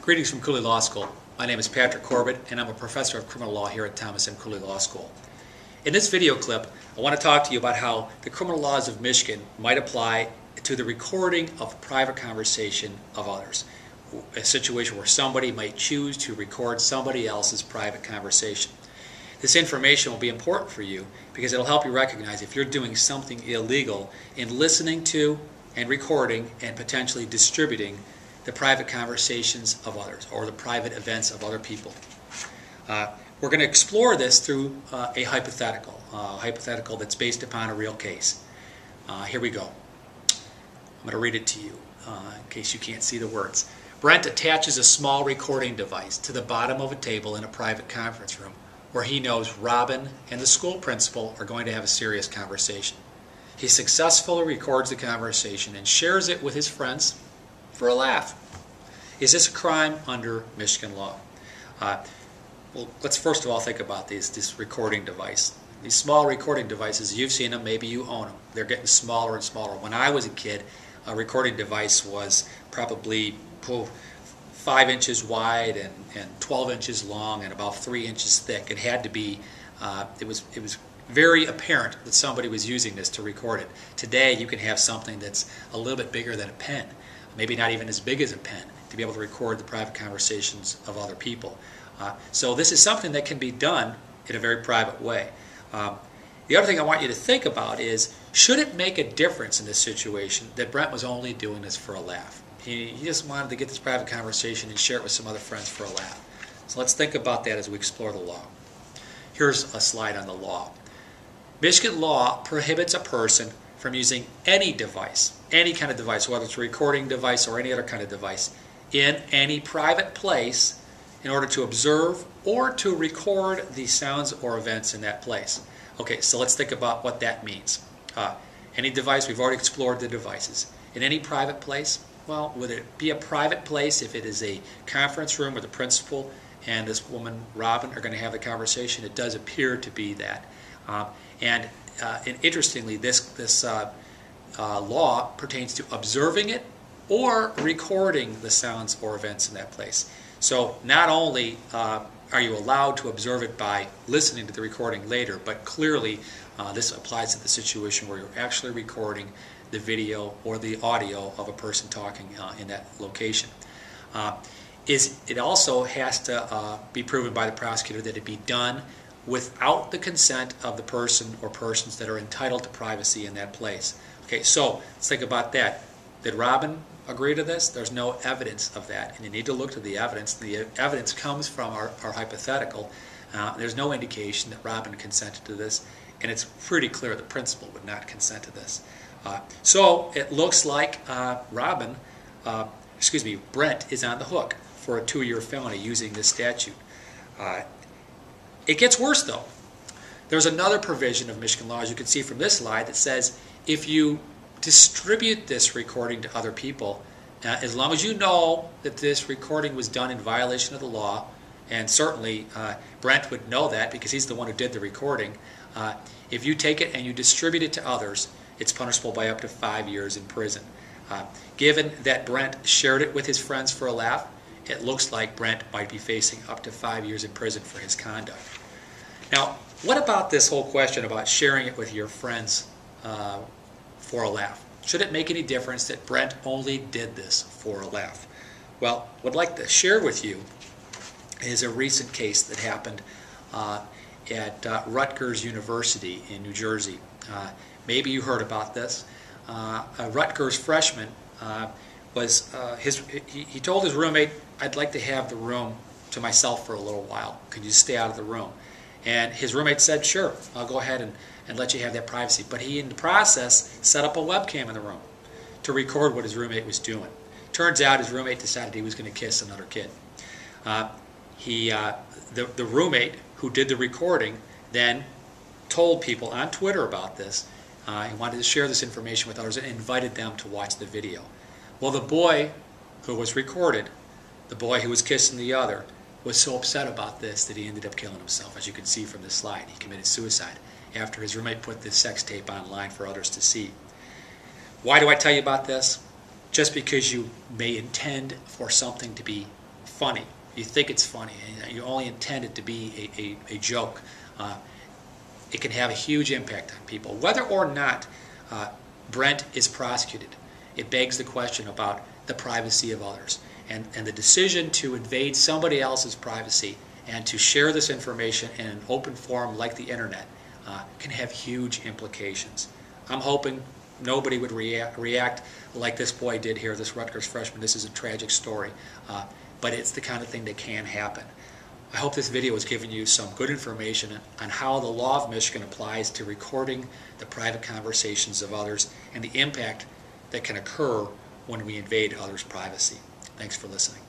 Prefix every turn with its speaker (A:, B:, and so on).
A: Greetings from Cooley Law School. My name is Patrick Corbett and I'm a professor of criminal law here at Thomas M. Cooley Law School. In this video clip, I want to talk to you about how the criminal laws of Michigan might apply to the recording of private conversation of others. A situation where somebody might choose to record somebody else's private conversation. This information will be important for you because it'll help you recognize if you're doing something illegal in listening to and recording and potentially distributing the private conversations of others or the private events of other people. We're going to explore this through a hypothetical that's based upon a real case. Here we go. I'm going to read it to you in case you can't see the words. Brent attaches a small recording device to the bottom of a table in a private conference room where he knows Robin and the school principal are going to have a serious conversation. He successfully records the conversation and shares it with his friends for a laugh. Is this a crime under Michigan law? Well, let's first of all think about this recording device. These small recording devices, you've seen them, maybe you own them. They're getting smaller and smaller. When I was a kid, a recording device was probably 5 inches wide and 12 inches long and about 3 inches thick. It had to be, it was very apparent that somebody was using this to record it. Today you can have something that's a little bit bigger than a pen, maybe not even as big as a pen, to be able to record the private conversations of other people. So this is something that can be done in a very private way. The other thing I want you to think about is, should it make a difference in this situation that Brent was only doing this for a laugh? He just wanted to get this private conversation and share it with some other friends for a laugh. So let's think about that as we explore the law. Here's a slide on the law. Michigan law prohibits a person from using any device, any kind of device, whether it's a recording device or any other kind of device, in any private place in order to observe or to record the sounds or events in that place. Okay, so let's think about what that means. Any device, we've already explored the devices. In any private place, well, would it be a private place if it is a conference room where the principal and this woman, Robin, are going to have a conversation? It does appear to be that. And interestingly, this law pertains to observing it or recording the sounds or events in that place. So not only are you allowed to observe it by listening to the recording later, but clearly this applies to the situation where you're actually recording the video or the audio of a person talking in that location. It also has to be proven by the prosecutor that it be done without the consent of the person or persons that are entitled to privacy in that place. Okay, so let's think about that. Did Robin agree to this? There's no evidence of that, and you need to look to the evidence. The evidence comes from our hypothetical. There's no indication that Robin consented to this, and it's pretty clear the principal would not consent to this. So it looks like Brent is on the hook for a 2-year felony using this statute. It gets worse though. There's another provision of Michigan law, as you can see from this slide, that says if you distribute this recording to other people, as long as you know that this recording was done in violation of the law, and certainly Brent would know that because he's the one who did the recording, if you take it and you distribute it to others, it's punishable by up to 5 years in prison. Given that Brent shared it with his friends for a laugh, it looks like Brent might be facing up to 5 years in prison for his conduct. Now, what about this whole question about sharing it with your friends for a laugh? Should it make any difference that Brent only did this for a laugh? Well, what I'd like to share with you is a recent case that happened at Rutgers University in New Jersey. Maybe you heard about this. A Rutgers freshman he told his roommate, "I'd like to have the room to myself for a little while. Could you stay out of the room?" And his roommate said, "Sure, I'll go ahead and let you have that privacy." But he, in the process, set up a webcam in the room to record what his roommate was doing. Turns out his roommate decided he was going to kiss another kid. The roommate who did the recording then told people on Twitter about this. He wanted to share this information with others and invited them to watch the video. Well, the boy who was recorded, the boy who was kissing the other, was so upset about this that he ended up killing himself. As you can see from this slide, he committed suicide after his roommate put this sex tape online for others to see. Why do I tell you about this? Just because you may intend for something to be funny. You think it's funny, and you only intend it to be a joke. It can have a huge impact on people. Whether or not Brent is prosecuted, it begs the question about the privacy of others. And the decision to invade somebody else's privacy and to share this information in an open forum like the internet can have huge implications. I'm hoping nobody would react like this boy did here, this Rutgers freshman. This is a tragic story, but it's the kind of thing that can happen. I hope this video has given you some good information on how the law of Michigan applies to recording the private conversations of others and the impact that can occur when we invade others' privacy. Thanks for listening.